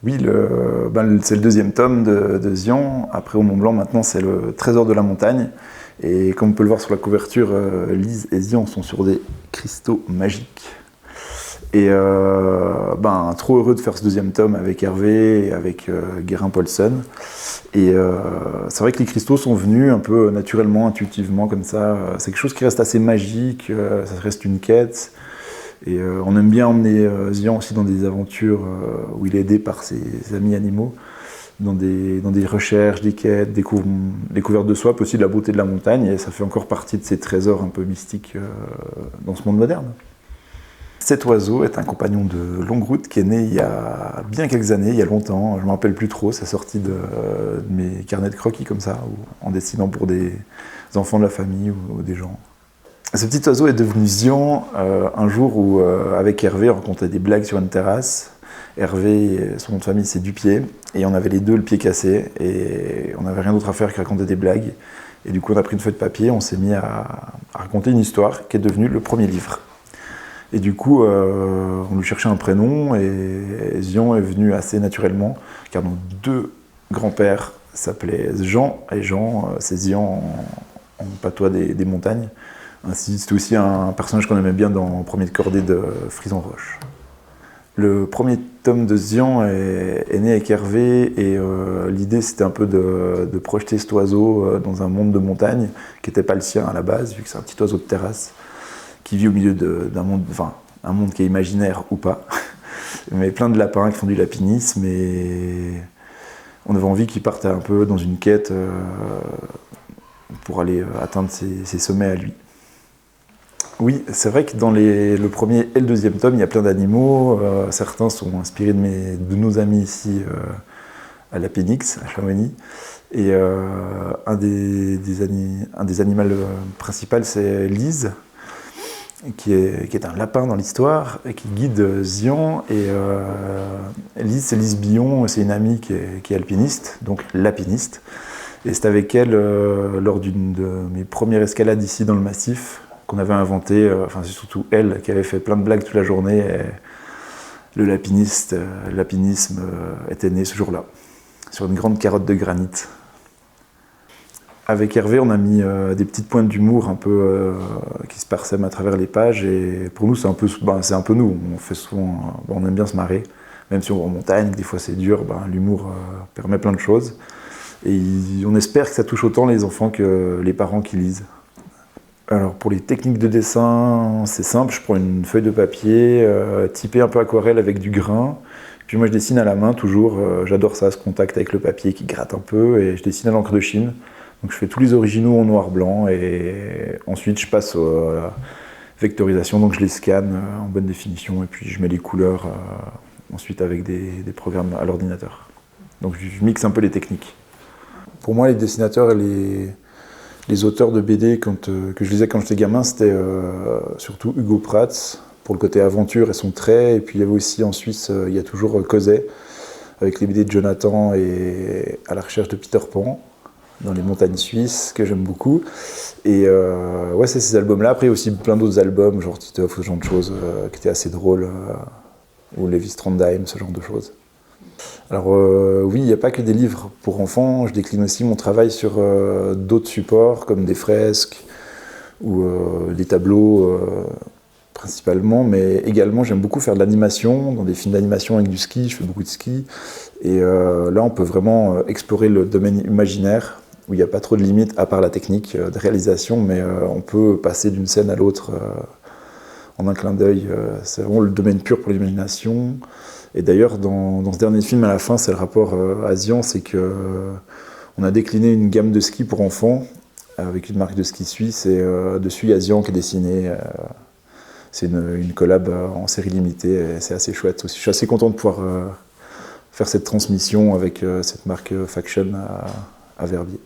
Oui, c'est le deuxième tome de Xian. Après, au Mont Blanc, maintenant, c'est le Trésor de la montagne. Et comme on peut le voir sur la couverture, Lise et Xian sont sur des cristaux magiques. Et trop heureux de faire ce deuxième tome avec Hervé et avec Guérin Paulsen. Et c'est vrai que les cristaux sont venus un peu naturellement, intuitivement, comme ça. C'est quelque chose qui reste assez magique, ça reste une quête. Et on aime bien emmener Xian aussi dans des aventures où il est aidé par ses amis animaux, dans des recherches, des quêtes, découvertes de soi, puis aussi de la beauté de la montagne. Et ça fait encore partie de ces trésors un peu mystiques dans ce monde moderne. Cet oiseau est un compagnon de longue route qui est né il y a bien quelques années, il y a longtemps. Je ne me rappelle plus trop, c'est sorti de mes carnets de croquis comme ça, ou en dessinant pour des enfants de la famille ou des gens. Ce petit oiseau est devenu Xian un jour où, avec Hervé, on racontait des blagues sur une terrasse. Hervé, son nom de famille, c'est Dupied, et on avait les deux le pied cassé, et on n'avait rien d'autre à faire que raconter des blagues. Et du coup, on a pris une feuille de papier, on s'est mis à raconter une histoire qui est devenue le premier livre. Et du coup, on lui cherchait un prénom, et Xian est venu assez naturellement, car nos deux grands-pères s'appelaient Jean, et Jean, c'est Xian en patois des montagnes. Ainsi, c'était aussi un personnage qu'on aimait bien dans Premier de cordée de Frison Roche. Le premier tome de Xian est né avec Hervé, et l'idée c'était un peu de projeter cet oiseau dans un monde de montagne qui n'était pas le sien à la base, vu que c'est un petit oiseau de terrasse qui vit au milieu d'un monde, enfin un monde qui est imaginaire ou pas, mais plein de lapins qui font du lapinisme, et on avait envie qu'il parte un peu dans une quête pour aller atteindre ses sommets à lui. Oui, c'est vrai que dans le premier et le deuxième tome, il y a plein d'animaux. Certains sont inspirés de nos amis ici à la Pénix, à Chamonix. Et un des animaux principaux, c'est Lise, qui est un lapin dans l'histoire, et qui guide Xian. Et Lise, c'est Lise Billon, c'est une amie qui est alpiniste, donc l'alpiniste. Et c'est avec elle, lors d'une de mes premières escalades ici dans le massif, qu'on avait inventé, c'est surtout elle qui avait fait plein de blagues toute la journée, et le l'alpinisme était né ce jour-là, sur une grande carotte de granit. Avec Hervé, on a mis des petites pointes d'humour un peu qui se parsèment à travers les pages, et pour nous c'est un peu nous, on fait souvent, on aime bien se marrer, même si on va en montagne, des fois c'est dur, l'humour permet plein de choses, et on espère que ça touche autant les enfants que les parents qui lisent. Alors pour les techniques de dessin, c'est simple, je prends une feuille de papier, typée un peu aquarelle avec du grain, puis moi je dessine à la main toujours, j'adore ça, ce contact avec le papier qui gratte un peu, et je dessine à l'encre de Chine. Donc je fais tous les originaux en noir-blanc, et ensuite je passe à la vectorisation, donc je les scanne en bonne définition, et puis je mets les couleurs ensuite avec des programmes à l'ordinateur. Donc je mixe un peu les techniques. Pour moi les dessinateurs et les auteurs de BD que je lisais quand j'étais gamin, c'était surtout Hugo Pratt, pour le côté aventure et son trait. Et puis il y avait aussi en Suisse, il y a toujours Cosset, avec les BD de Jonathan et À la recherche de Peter Pan, dans les montagnes suisses, que j'aime beaucoup. Et c'est ces albums-là. Après, il y a aussi plein d'autres albums, genre Titeuf, ce genre de choses, qui étaient assez drôles, ou Lévi Strandheim, ce genre de choses. Alors oui, il n'y a pas que des livres pour enfants, je décline aussi mon travail sur d'autres supports comme des fresques ou des tableaux principalement, mais également j'aime beaucoup faire de l'animation, dans des films d'animation avec du ski, je fais beaucoup de ski, et là on peut vraiment explorer le domaine imaginaire où il n'y a pas trop de limites à part la technique de réalisation, mais on peut passer d'une scène à l'autre en un clin d'œil, c'est vraiment le domaine pur pour l'imagination. Et d'ailleurs, dans ce dernier film, à la fin, c'est le rapport à Xian, c'est qu'on a décliné une gamme de ski pour enfants avec une marque de ski suisse, et dessus, il y a Xian qui est dessiné. C'est une collab en série limitée, et c'est assez chouette aussi. Je suis assez content de pouvoir faire cette transmission avec cette marque Faction à Verbier.